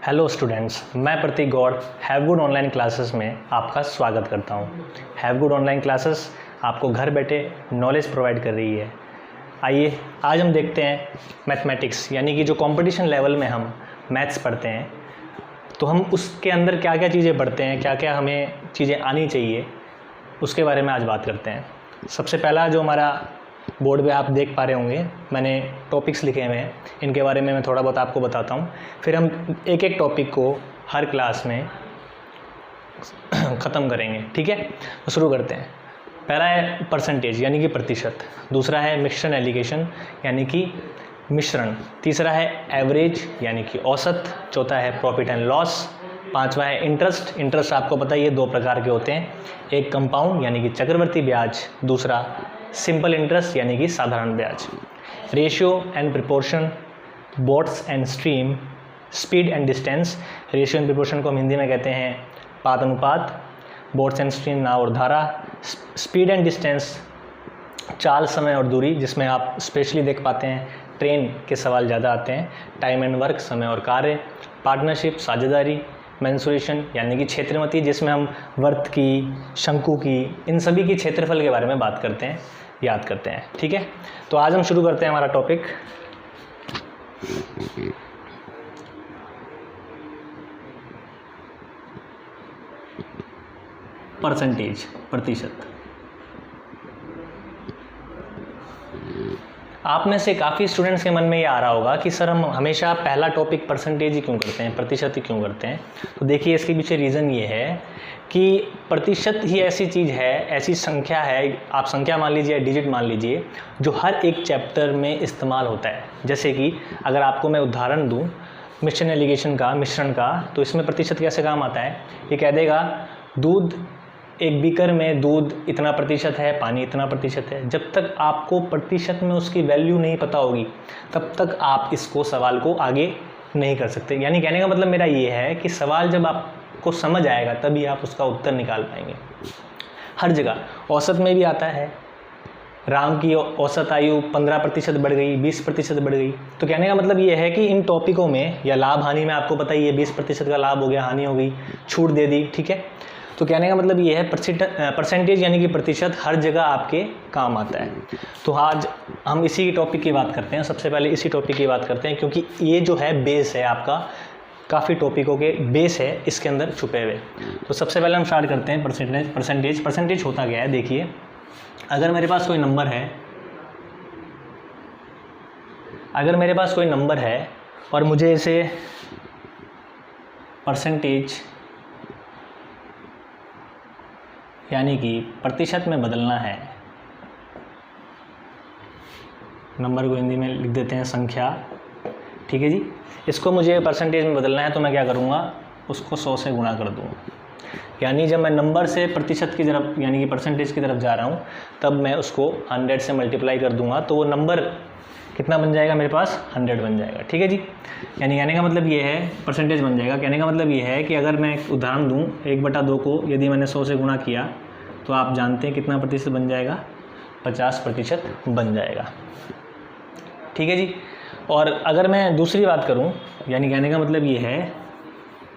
Hello students, मैं Pratik Gaur have good online classes में आपका स्वागत करता हूं। हैव गुड ऑनलाइन क्लासेस आपको घर बैठे नॉलेज प्रोवाइड कर रही है। आइए आज हम देखते हैं मैथमेटिक्स, यानी कि जो कंपटीशन लेवल में हम मैथ्स पढ़ते हैं तो हम उसके अंदर क्या क्या चीज़ें पढ़ते हैं, क्या क्या हमें चीज़ें आनी चाहिए, उसके बारे में आज बात करते हैं। सबसे पहला जो हमारा बोर्ड पे आप देख पा रहे होंगे, मैंने टॉपिक्स लिखे हुए हैं, इनके बारे में मैं थोड़ा बहुत आपको बताता हूँ। फिर हम एक एक टॉपिक को हर क्लास में ख़त्म करेंगे, ठीक है। तो शुरू करते हैं। पहला है परसेंटेज यानी कि प्रतिशत, दूसरा है मिक्सचर एलिगेशन यानी कि मिश्रण, तीसरा है एवरेज यानी कि औसत, चौथा है प्रॉफिट एंड लॉस, पांचवा है इंटरेस्ट। इंटरेस्ट आपको पता है ये दो प्रकार के होते हैं, एक कंपाउंड यानी कि चक्रवर्ती ब्याज, दूसरा सिंपल इंटरेस्ट यानी कि साधारण ब्याज। Ratio and proportion, boats and stream, speed and distance. Ratio and proportion को हम हिंदी में कहते हैं पात अनुपात, बोट्स एंड स्ट्रीम नाव और धारा, स्पीड एंड डिस्टेंस चाल, समय और दूरी, जिसमें आप स्पेशली देख पाते हैं ट्रेन के सवाल ज़्यादा आते हैं। टाइम एंड वर्क, समय और कार्य। पार्टनरशिप, साझेदारी। मेंसुरेशन यानी कि क्षेत्रमति, जिसमें हम वर्त की, शंकु की, इन सभी की क्षेत्रफल के बारे में बात करते हैं, याद करते हैं, ठीक है। तो आज हम शुरू करते हैं हमारा टॉपिक परसेंटेज, प्रतिशत। आप में से काफ़ी स्टूडेंट्स के मन में ये आ रहा होगा कि सर हम हमेशा पहला टॉपिक परसेंटेज ही क्यों करते हैं, प्रतिशत ही क्यों करते हैं। तो देखिए इसके पीछे रीज़न ये है कि प्रतिशत ही ऐसी चीज़ है, ऐसी संख्या है, आप संख्या मान लीजिए, डिजिट मान लीजिए, जो हर एक चैप्टर में इस्तेमाल होता है। जैसे कि अगर आपको मैं उदाहरण दूँ मिक्सचर एलिगेशन का, मिश्रण का, तो इसमें प्रतिशत कैसे काम आता है। ये कह देगा दूध, एक बीकर में दूध इतना प्रतिशत है, पानी इतना प्रतिशत है। जब तक आपको प्रतिशत में उसकी वैल्यू नहीं पता होगी तब तक आप इसको सवाल को आगे नहीं कर सकते। यानी कहने का मतलब मेरा ये है कि सवाल जब आपको समझ आएगा तभी आप उसका उत्तर निकाल पाएंगे। हर जगह औसत में भी आता है, राम की औसत आयु 15% बढ़ गई, 20% बढ़ गई। तो कहने का मतलब ये है कि इन टॉपिकों में या लाभ हानि में आपको पता ही है 20% का लाभ हो गया, हानि हो गई, छूट दे दी, ठीक है। तो कहने का मतलब ये है परसेंटेज यानी कि प्रतिशत हर जगह आपके काम आता है। तो आज हम इसी टॉपिक की बात करते हैं। सबसे पहले इसी टॉपिक की बात करते हैं क्योंकि ये जो है बेस है आपका, काफ़ी टॉपिकों के बेस है इसके अंदर छुपे हुए। तो सबसे पहले हम स्टार्ट करते हैं परसेंटेज होता क्या है। देखिए अगर मेरे पास कोई नंबर है, और मुझे इसे परसेंटेज यानी कि प्रतिशत में बदलना है, नंबर को हिंदी में लिख देते हैं संख्या, ठीक है जी। इसको मुझे परसेंटेज में बदलना है तो मैं क्या करूँगा, उसको 100 से गुणा कर दूँगा। यानी जब मैं नंबर से प्रतिशत की तरफ यानी कि परसेंटेज की तरफ जा रहा हूँ तब मैं उसको 100 से मल्टीप्लाई कर दूँगा तो वो नंबर कितना बन जाएगा, मेरे पास 100 बन जाएगा, ठीक है जी। यानी कहने का मतलब ये है परसेंटेज बन जाएगा। कहने का मतलब ये है कि अगर मैं एक उदाहरण दूँ, 1/2 को यदि मैंने 100 से गुणा किया तो आप जानते हैं कितना प्रतिशत बन जाएगा, 50% बन जाएगा, ठीक है जी। और अगर मैं दूसरी बात करूँ, यानी कहने का मतलब ये है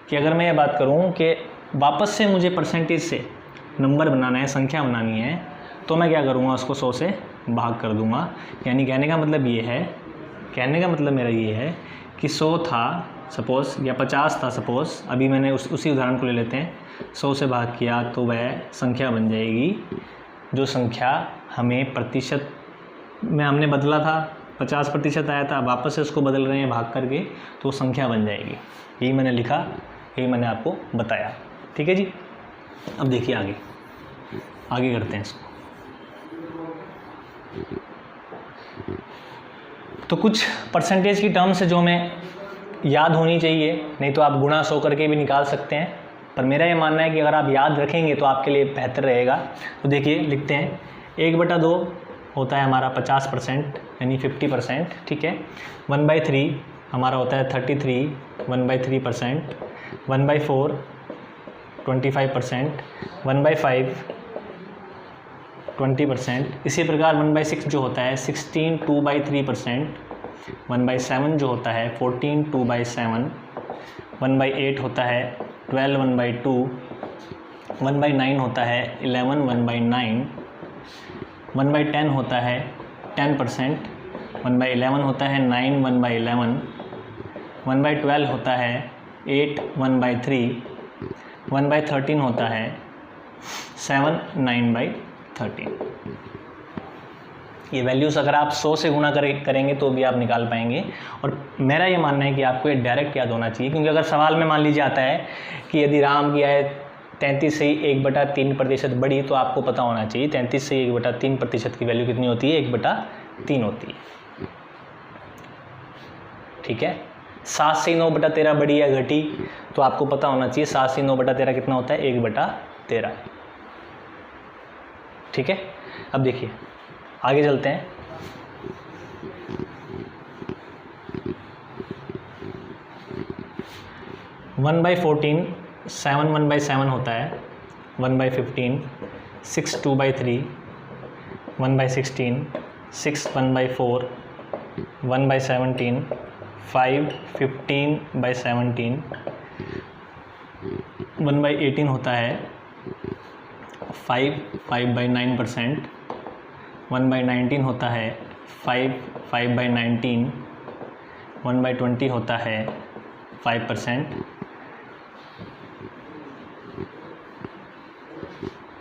कि अगर मैं ये बात करूँ कि वापस से मुझे परसेंटेज से नंबर बनाना है, संख्या बनानी है, तो मैं क्या करूँगा, उसको 100 से भाग कर दूँगा। यानी कहने का मतलब ये है, कहने का मतलब मेरा ये है कि 100 था सपोज़, या 50 था सपोज़, अभी मैंने उसी उदाहरण को ले लेते हैं, 100 से भाग किया तो वह संख्या बन जाएगी, जो संख्या हमें प्रतिशत में हमने बदला था, 50% आया था, वापस से उसको बदल रहे हैं भाग करके, तो संख्या बन जाएगी। यही मैंने लिखा, यही मैंने आपको बताया, ठीक है जी। अब देखिए आगे करते हैं इसको। तो कुछ परसेंटेज की टर्म्स जो हमें याद होनी चाहिए, नहीं तो आप गुणा 100 करके भी निकाल सकते हैं, पर मेरा ये मानना है कि अगर आप याद रखेंगे तो आपके लिए बेहतर रहेगा। तो देखिए लिखते हैं, 1/2 होता है हमारा 50% यानी 50%, ठीक है। 1/3 हमारा होता है 33, 1/3%, 1/4 25%, 1/5 20%। इसी प्रकार 1/6 जो होता है 16 2/3%, 1/7 जो होता है 14 2/7, 1/8 होता है 12, 1/2, 1/9 होता है 11, 1/9, 1/10 होता है 10%, 1/11 होता है 9, 1/11, 1/12 होता है 8, 1/3, 1/13 होता है 7, 9/13। ये वैल्यूज़ अगर आप 100 से गुणा करेंगे तो भी आप निकाल पाएंगे। और मेरा ये मानना है कि आपको ये डायरेक्ट याद होना चाहिए, क्योंकि अगर सवाल में मान लीजिए आता है कि यदि राम की आय 33 से 1/3% बढ़ी, तो आपको पता होना चाहिए 33 से 1/3% की वैल्यू कितनी होती है, 1/3 होती है। ठीक है। 7 से 9/13 बढ़ी या घटी, तो आपको पता होना चाहिए 7 से 9/13 कितना होता है, 1/13। ठीक है। अब देखिए आगे चलते हैं। वन बाई 14 7 1/7 होता है, 1/15 6 2/3, 1/16 6 1/4, 1/17 5 15/17, 1/18 होता है 5 5/9%, 1/19 होता है 5 5/19, 1/20 होता है 5%।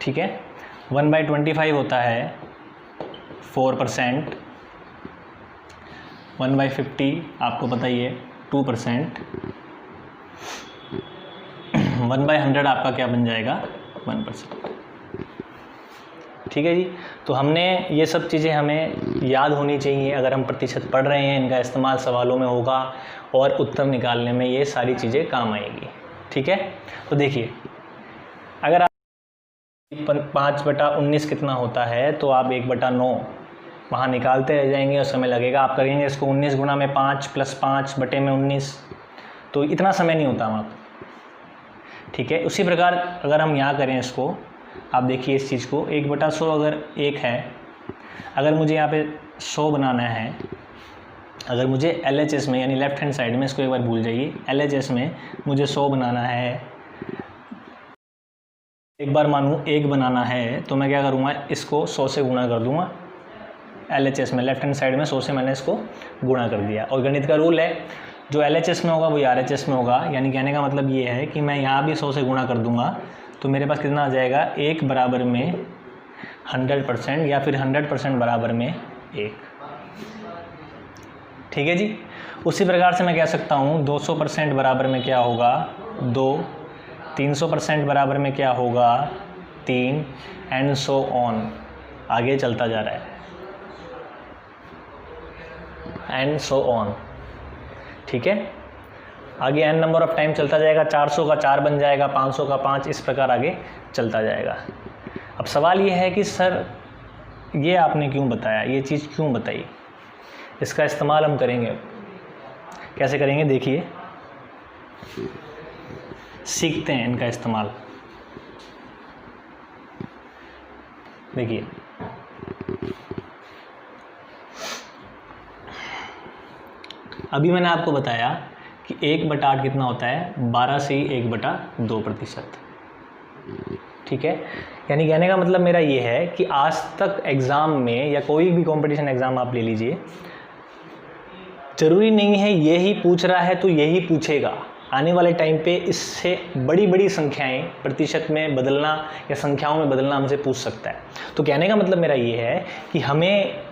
ठीक है। 1/25 होता है 4%, 1/50 आपको पता ही है 2%, 1/100 आपका क्या बन जाएगा, 1%। ठीक है जी। तो हमने ये सब चीज़ें हमें याद होनी चाहिए, अगर हम प्रतिशत पढ़ रहे हैं इनका इस्तेमाल सवालों में होगा और उत्तर निकालने में ये सारी चीज़ें काम आएगी। ठीक है। तो देखिए अगर आप 5/19 कितना होता है, तो आप 1/9 वहाँ निकालते रह जाएंगे और समय लगेगा। आप करेंगे इसको 19 गुना में 5 + 5/19, तो इतना समय नहीं होता वहाँ। ठीक है। उसी प्रकार अगर हम यहाँ करें इसको, आप देखिए इस चीज़ को 1/100 अगर 1 है, अगर मुझे यहाँ पे 100 बनाना है, अगर मुझे LHS में यानी लेफ्ट हैंड साइड में, इसको एक बार भूल जाइए, LHS में मुझे 100 बनाना है, एक बार मानूँ 1 बनाना है, तो मैं क्या करूँगा, इसको 100 से गुणा कर दूँगा। LHS में लेफ्ट हैंड साइड में 100 से मैंने इसको गुणा कर दिया। और गणित का रूल है, जो LHS में होगा वही RHS में होगा, यानी कहने का मतलब ये है कि मैं यहाँ भी 100 से गुणा कर दूँगा, तो मेरे पास कितना आ जाएगा, 1 बराबर में 100% या फिर 100% बराबर में 1। ठीक है जी। उसी प्रकार से मैं कह सकता हूँ 200% बराबर में क्या होगा, 2, 300% बराबर में क्या होगा, 3, एंड सो ऑन, आगे चलता जा रहा है, एंड सो ऑन। ठीक है। आगे n नंबर ऑफ टाइम चलता जाएगा, 400 का 4 बन जाएगा, 500 का 5, इस प्रकार आगे चलता जाएगा। अब सवाल ये है कि सर ये आपने क्यों बताया, ये चीज़ क्यों बताई, इसका इस्तेमाल हम करेंगे। कैसे करेंगे देखिए, सीखते हैं इनका इस्तेमाल। देखिए अभी मैंने आपको बताया कि 1/8 कितना होता है, 12 से 1/2%। ठीक है। यानी कहने का मतलब मेरा ये है कि आज तक एग्ज़ाम में या कोई भी कंपटीशन एग्ज़ाम आप ले लीजिए, ज़रूरी नहीं है यही पूछ रहा है तो यही पूछेगा। आने वाले टाइम पे इससे बड़ी बड़ी संख्याएं प्रतिशत में बदलना या संख्याओं में बदलना हमसे पूछ सकता है। तो कहने का मतलब मेरा ये है कि हमें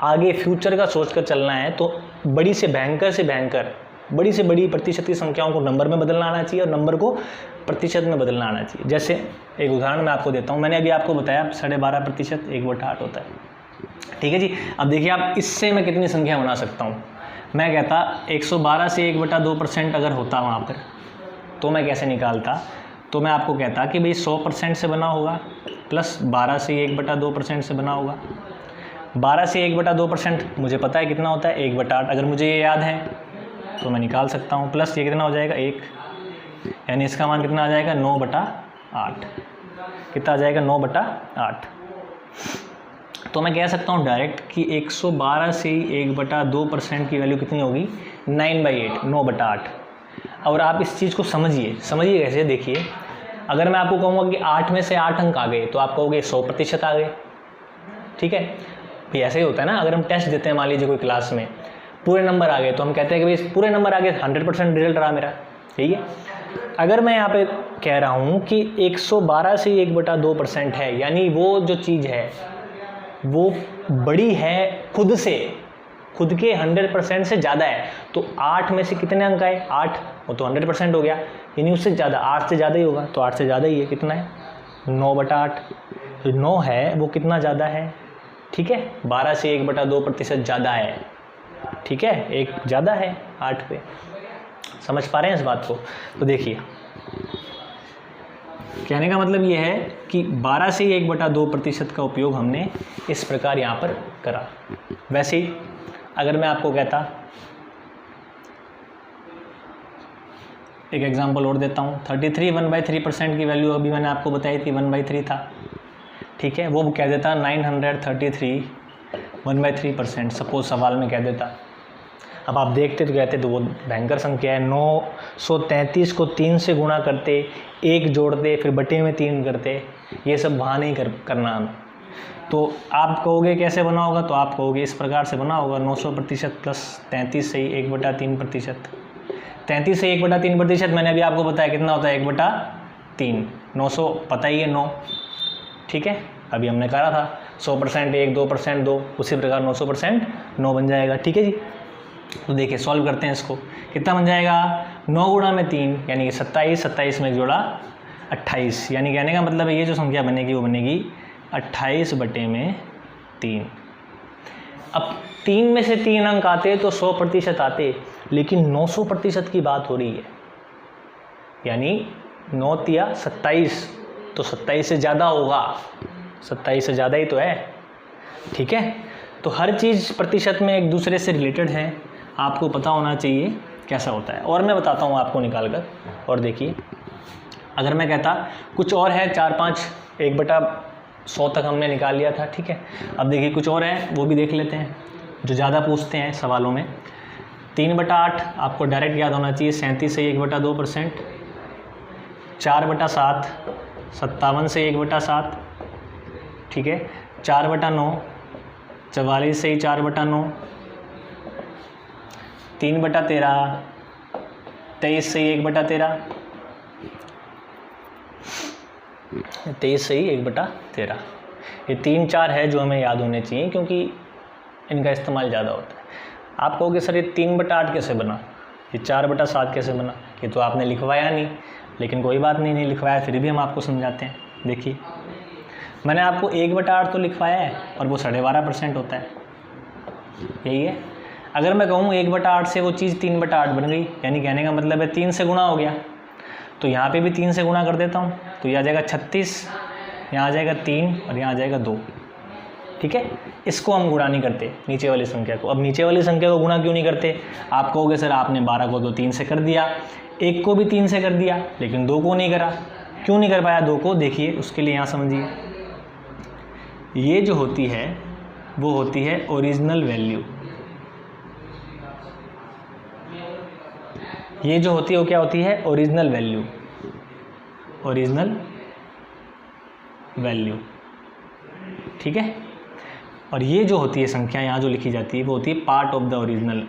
आगे फ्यूचर का सोच कर चलना है, तो बड़ी से भयंकर बड़ी से बड़ी प्रतिशत की संख्याओं को नंबर में बदलना आना चाहिए और नंबर को प्रतिशत में बदलना आना चाहिए। जैसे एक उदाहरण मैं आपको देता हूँ, मैंने अभी आपको बताया 12.5% 1/8 होता है। ठीक है जी। अब देखिए आप इससे मैं कितनी संख्या बना सकता हूँ। मैं कहता 112 से 1/2% अगर होता वहाँ पर, तो मैं कैसे निकालता, तो मैं आपको कहता कि भाई 100% से बना होगा प्लस 12 से 1/2% से बना होगा। 12 से 1/2% मुझे पता है कितना होता है, 1/8। अगर मुझे ये याद है तो मैं निकाल सकता हूँ, प्लस ये कितना हो जाएगा 1, यानी इसका मान कितना आ जाएगा 9/8। कितना आ जाएगा 9/8। तो मैं कह सकता हूँ डायरेक्ट कि 112 से 1/2% की वैल्यू कितनी होगी, 9/8, 9/8। और आप इस चीज़ को समझिए कैसे, देखिए अगर मैं आपको कहूँगा कि 8 में से 8 अंक आ गए तो आप कहोगे 100% आ गए, ठीक है भाई। ऐसे ही होता है ना, अगर हम टेस्ट देते हैं मान लीजिए कोई क्लास में, पूरे नंबर आ गए तो हम कहते हैं कि भाई पूरे नंबर आ गए, 100% रिजल्ट रहा मेरा, ठीक है। अगर मैं यहाँ पे कह रहा हूँ कि 112 से 1/2% है, यानी वो जो चीज़ है वो बड़ी है खुद के 100% से ज़्यादा है, तो 8 में से कितने अंक आए, 8, वो तो 100% हो गया, यानी उससे ज़्यादा 8 से ज़्यादा ही होगा, तो 8 से ज़्यादा ही है, कितना है 9/8, तो 9 है वो कितना ज़्यादा है, ठीक है, 12 से 1/2% ज़्यादा है, ठीक है, एक ज़्यादा है 8 पे। समझ पा रहे हैं इस बात को? तो देखिए कहने का मतलब ये है कि 12 से 1/2% का उपयोग हमने इस प्रकार यहाँ पर करा। वैसे ही अगर मैं आपको कहता, एक एग्जांपल और देता हूँ, 33 1/3% की वैल्यू अभी मैंने आपको बताई थी 1/3 था, ठीक है, वो कह देता 933 1/3%, सपोज सवाल में कह देता। अब आप देखते तो कहते तो वो भयंकर संख्या है, 933 को 3 से गुणा करते, 1 जोड़ते, फिर बटे में 3 करते, ये सब वहाँ नहीं करना हमें। तो आप कहोगे कैसे बना होगा, तो आप कहोगे इस प्रकार से बना होगा, 900% प्लस 33 से 1/3%। 33 से 1/3% मैंने अभी आपको बताया कितना होता है, 1/3, 900 पता ही है 9, ठीक है, अभी हमने करा था 100% 1, 2% 2, उसी प्रकार 900% 9 बन जाएगा, ठीक है जी। तो देखिए सॉल्व करते हैं इसको, कितना बन जाएगा, 9 गुणा में 3 यानी कि 27, 27 में जोड़ा 28, यानी कहने का मतलब है ये जो संख्या बनेगी वो बनेगी 28/3। अब 3 में से 3 अंक आते तो 100% आते, लेकिन 900% की बात हो रही है, यानी 9 तिया 27, तो 27 से ज़्यादा होगा, 27 से ज़्यादा ही तो है, ठीक है। तो हर चीज़ प्रतिशत में एक दूसरे से रिलेटेड है, आपको पता होना चाहिए कैसा होता है। और मैं बताता हूँ आपको निकाल कर, और देखिए अगर मैं कहता कुछ और है, 4-5 1/100 तक हमने निकाल लिया था, ठीक है। अब देखिए कुछ और है, वो भी देख लेते हैं जो ज़्यादा पूछते हैं सवालों में। 3/8 आपको डायरेक्ट याद होना चाहिए, 37 से 1/2%, 4/7 57 से 1/7, ठीक है, 4/9 44 से 4/9, 3/13 23 से 1/13, 23 से ही 1/13। ये 3-4 है जो हमें याद होने चाहिए, क्योंकि इनका इस्तेमाल ज़्यादा होता है। आप कहोगे सर ये 3/8 कैसे बना, ये 4/7 कैसे बना, ये तो आपने लिखवाया नहीं, लेकिन कोई बात नहीं लिखवाया, फिर भी हम आपको समझाते हैं। देखिए मैंने आपको 1/8 तो लिखवाया है, और वो 12.5% होता है, यही है। अगर मैं कहूँ 1/8 से वो चीज़ 3/8 बन गई, यानी कहने का मतलब है 3 से गुणा हो गया, तो यहाँ पे भी 3 से गुणा कर देता हूँ, तो यह आ जाएगा 36, यहाँ आ जाएगा 3 और यहाँ आ जाएगा 2, ठीक है। इसको हम गुणा नहीं करते नीचे वाली संख्या को। अब नीचे वाली संख्या को गुणा क्यों नहीं करते, आप कहोगे सर आपने 12 को तो 3 से कर दिया, 1 को भी 3 से कर दिया, लेकिन 2 को नहीं करा, क्यों नहीं कर पाया 2 को, देखिए उसके लिए यहाँ समझिए, ये जो होती है वो होती है ओरिजिनल वैल्यू। ये जो होती है वो क्या होती है, ओरिजिनल वैल्यू, ओरिजिनल वैल्यू, ठीक है। और ये जो होती है संख्या यहाँ जो लिखी जाती है वो होती है पार्ट ऑफ द ओरिजिनल।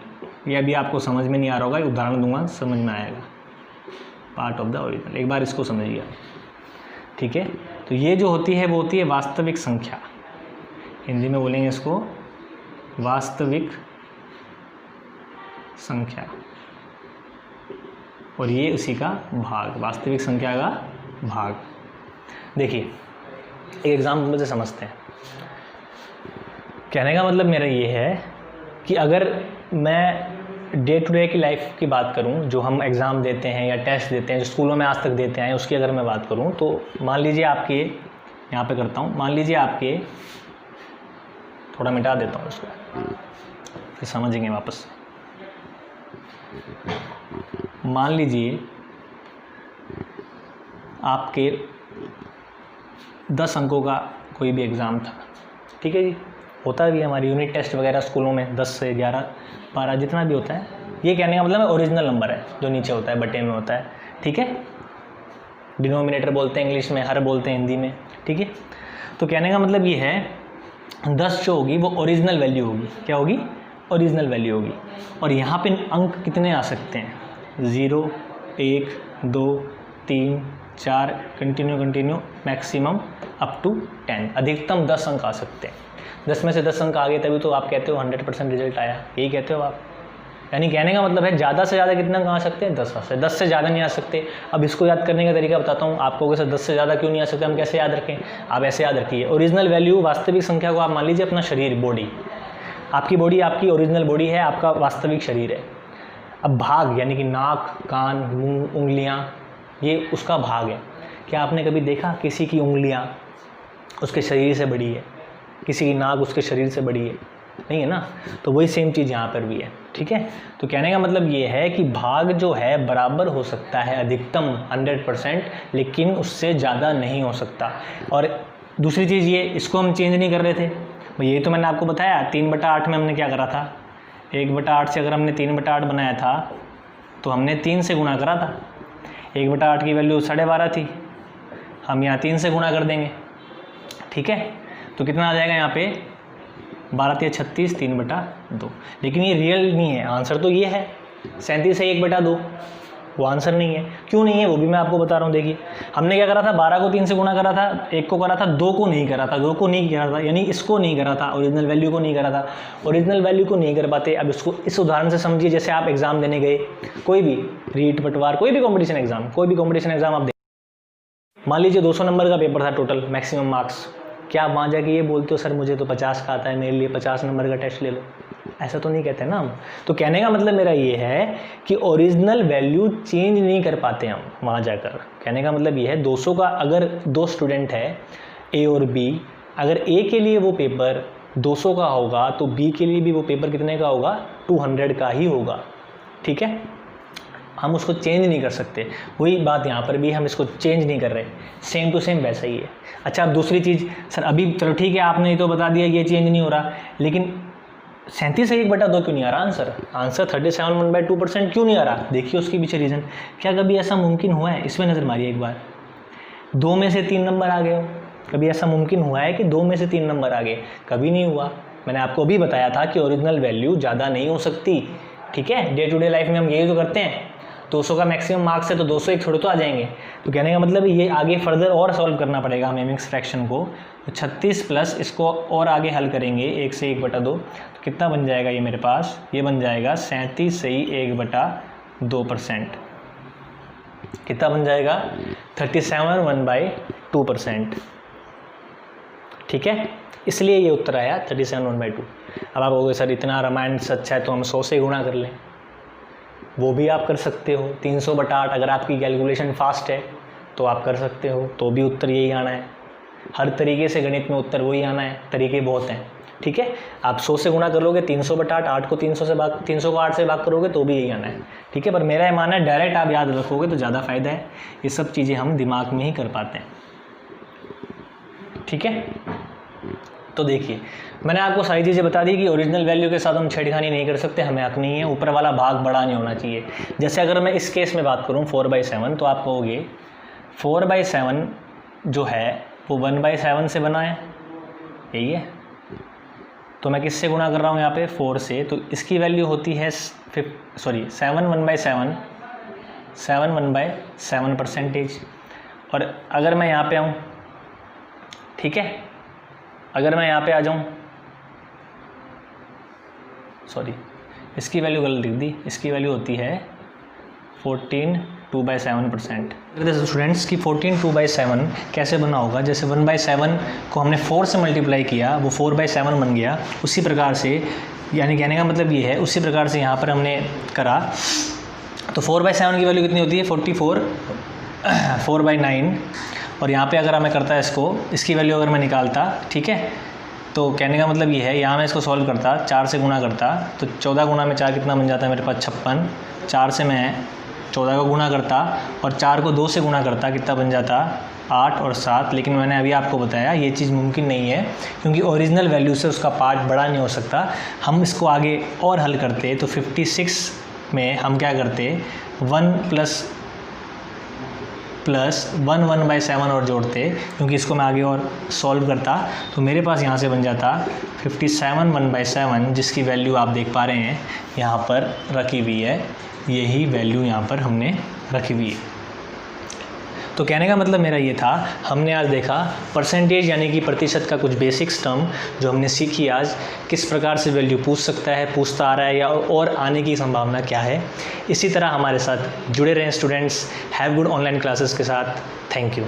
ये अभी आपको समझ में नहीं आ रहा होगा, उदाहरण दूंगा समझ में आएगा। पार्ट ऑफ द ओरिजिनल, एक बार इसको समझिए, ठीक है। तो ये जो होती है वो होती है वास्तविक संख्या, हिंदी में बोलेंगे इसको वास्तविक संख्या, और ये उसी का भाग, वास्तविक संख्या का भाग। देखिए एक एग्जाम्पल से समझते हैं। कहने का मतलब मेरा ये है कि अगर मैं डे टू डे की लाइफ की बात करूं, जो हम एग्ज़ाम देते हैं या टेस्ट देते हैं, जो स्कूलों में आज तक देते हैं, उसकी अगर मैं बात करूं, तो मान लीजिए आपके यहाँ पे करता हूं, मान लीजिए आपके, थोड़ा मिटा देता हूं इसको, फिर समझेंगे वापस। मान लीजिए आपके 10 अंकों का कोई भी एग्ज़ाम था, ठीक है जी, होता भी हमारी यूनिट टेस्ट वगैरह स्कूलों में 10 से 11 12 जितना भी होता है, ये कहने का मतलब ओरिजिनल नंबर है जो नीचे होता है, बटे में होता है, ठीक है। डिनोमिनेटर बोलते हैं इंग्लिश में, हर बोलते हैं हिंदी में, ठीक है। तो कहने का मतलब ये है 10 जो होगी वो ओरिजिनल वैल्यू होगी। क्या होगी? ओरिजिनल वैल्यू होगी। और यहाँ पे अंक कितने आ सकते हैं? 0, 1, 2, 3, 4, कंटिन्यू मैक्सिमम अप टू 10, अधिकतम 10 अंक आ सकते हैं। 10 में से 10 अंक आ गए तभी तो आप कहते हो 100% रिजल्ट आया, यही कहते हो आप। यानी कहने का मतलब है ज़्यादा से ज़्यादा कितना आ सकते हैं? 10 से 10 से ज़्यादा नहीं आ सकते। अब इसको याद करने का तरीका बताता हूँ आपको। सर 10 से ज़्यादा क्यों नहीं आ सकते, हम कैसे याद रखें? आप ऐसे याद रखिए, ओरिजिनल वैल्यू वास्तविक संख्या को आप मान लीजिए अपना शरीर, बॉडी, आपकी बॉडी आपकी ओरिजिनल बॉडी है, आपका वास्तविक शरीर है। अब भाग यानी कि नाक, कान, मुंह, उंगलियां, ये उसका भाग है। क्या आपने कभी देखा किसी की उंगलियां उसके शरीर से बड़ी है, किसी की नाक उसके शरीर से बड़ी है? नहीं है ना। तो वही सेम चीज़ यहाँ पर भी है, ठीक है। तो कहने का मतलब ये है कि भाग जो है बराबर हो सकता है अधिकतम 100%, लेकिन उससे ज़्यादा नहीं हो सकता। और दूसरी चीज़ ये, इसको हम चेंज नहीं कर रहे थे, ये तो मैंने आपको बताया 3/8 में हमने क्या करा था, 1/8 से अगर हमने 3/8 बनाया था तो हमने 3 से गुणा करा था। 1/8 की वैल्यू 12.5 थी, हम यहाँ 3 से गुणा कर देंगे, ठीक है। तो कितना आ जाएगा यहाँ पे? 12 × 36, 3/2। लेकिन ये रियल नहीं है, आंसर तो ये है 37 है 1/2, वो आंसर नहीं है। क्यों नहीं है वो भी मैं आपको बता रहा हूँ। देखिए हमने क्या करा था, 12 को 3 से गुणा करा था, 1 को करा था, 2 को नहीं करा था, 2 को नहीं करा था, यानी इसको नहीं करा था, ओरिजिनल वैल्यू को नहीं करा था। ओरिजिनल वैल्यू को नहीं कर पाते। अब इसको इस उदाहरण से समझिए, जैसे आप एग्जाम देने गए, कोई भी रीट, पटवार, कोई भी कॉम्पिटिशन एग्जाम आप मान लीजिए 200 नंबर का पेपर था टोटल, मैक्सिमम मार्क्स। क्या आप वहाँ जाके ये बोलते हो सर मुझे तो 50 का आता है, मेरे लिए 50 नंबर का टेस्ट ले लो? ऐसा तो नहीं कहते ना हम। तो कहने का मतलब मेरा ये है कि ओरिजिनल वैल्यू चेंज नहीं कर पाते हम वहाँ जाकर। कहने का मतलब ये है 200 का अगर 2 स्टूडेंट है ए और बी, अगर ए के लिए वो पेपर 200 का होगा तो बी के लिए भी वो पेपर कितने का होगा? 200 का ही होगा, ठीक है। हम उसको चेंज नहीं कर सकते। वही बात यहाँ पर भी, हम इसको चेंज नहीं कर रहे, सेम टू सेम वैसा ही है। अच्छा अब दूसरी चीज़, सर अभी चलो ठीक है आपने तो बता दिया ये चेंज नहीं हो रहा, लेकिन 37 से 1/2 क्यों नहीं आ रहा आंसर? आंसर 37 1/2% क्यों नहीं आ रहा? देखिए उसके पीछे रीज़न। क्या कभी ऐसा मुमकिन हुआ है? इसमें नज़र मारिए एक बार, 2 में से 3 नंबर आ गए हो। कभी ऐसा मुमकिन हुआ है कि 2 में से 3 नंबर आ गए? कभी नहीं हुआ। मैंने आपको अभी बताया था कि ओरिजिनल वैल्यू ज़्यादा नहीं हो सकती, ठीक है। डे टू डे लाइफ में हम यही तो करते हैं। 200 का मैक्सिमम मार्क्स है तो 201 थोड़े तो आ जाएंगे। तो कहने का मतलब ये आगे फर्दर और सॉल्व करना पड़ेगा हमें मिक्स फ्रैक्शन को। तो 36 प्लस इसको और आगे हल करेंगे 1 से 1/2, तो कितना बन जाएगा ये मेरे पास? ये बन जाएगा 37 से 1/2%। कितना बन जाएगा? 37 1/2%, ठीक है। इसलिए ये उत्तर आया 37 1/2। अब आप कहोगे सर इतना रामायण सच है तो हम 100 से गुणा कर लें, वो भी आप कर सकते हो। 300/8 अगर आपकी कैलकुलेशन फास्ट है तो आप कर सकते हो, तो भी उत्तर यही आना है। हर तरीके से गणित में उत्तर वही आना है, तरीके बहुत हैं, ठीक है। आप 100 से गुणा कर लोगे 300/8, 8 को 300 को 8 से भाग करोगे तो भी यही आना है, ठीक है। पर मेरा ये मानना है डायरेक्ट आप याद रखोगे तो ज़्यादा फायदा है। ये सब चीज़ें हम दिमाग में ही कर पाते हैं, ठीक है। तो देखिए मैंने आपको सारी चीज़ें बता दी कि ओरिजिनल वैल्यू के साथ हम छेड़खानी नहीं कर सकते, हमें हक नहीं है। ऊपर वाला भाग बड़ा नहीं होना चाहिए। जैसे अगर मैं इस केस में बात करूं 4/7, तो आप कहोगे 4/7 जो है वो 1/7 से बना है, यही है। तो मैं किससे गुणा कर रहा हूँ यहाँ पे? 4 से। तो इसकी वैल्यू होती है 7 1/7, 7 1/7%। और अगर मैं यहाँ पे आऊँ, ठीक है, अगर मैं यहाँ पे आ जाऊँ, सॉरी इसकी वैल्यू गलत लिख दी, इसकी वैल्यू होती है 14 2/7%। जैसे स्टूडेंट्स की 14 2/7 कैसे बना होगा? जैसे 1/7 को हमने 4 से मल्टीप्लाई किया, वो 4/7 बन गया। उसी प्रकार से, यानी कहने का मतलब ये है, उसी प्रकार से यहाँ पर हमने करा तो 4/7 की वैल्यू कितनी होती है? 44, 4/9। और यहाँ पे अगर हमें करता है इसकी वैल्यू अगर मैं निकालता, ठीक है, तो कहने का मतलब ये है, यहाँ मैं इसको सॉल्व करता, 4 से गुणा करता, तो 14 गुणा में 4 कितना बन जाता है मेरे पास? 56। 4 से मैं 14 को गुणा करता और 4 को 2 से गुणा करता, कितना बन जाता? 8 और 7। लेकिन मैंने अभी आपको बताया ये चीज़ मुमकिन नहीं है, क्योंकि ओरिजिनल वैल्यू से उसका पार्ट बड़ा नहीं हो सकता। हम इसको आगे और हल करते तो 56 में हम क्या करते, 1 प्लस 1/7 और जोड़ते, क्योंकि इसको मैं आगे और सॉल्व करता तो मेरे पास यहाँ से बन जाता 57 1/7, जिसकी वैल्यू आप देख पा रहे हैं यहाँ पर रखी हुई है, यही वैल्यू यहाँ पर हमने रखी हुई है। तो कहने का मतलब मेरा ये था, हमने आज देखा परसेंटेज यानी कि प्रतिशत का कुछ बेसिक्स टर्म जो हमने सीखी आज, किस प्रकार से वैल्यू पूछ सकता है, पूछता आ रहा है या और आने की संभावना क्या है। इसी तरह हमारे साथ जुड़े रहें students. Have good online classes के साथ। Thank you.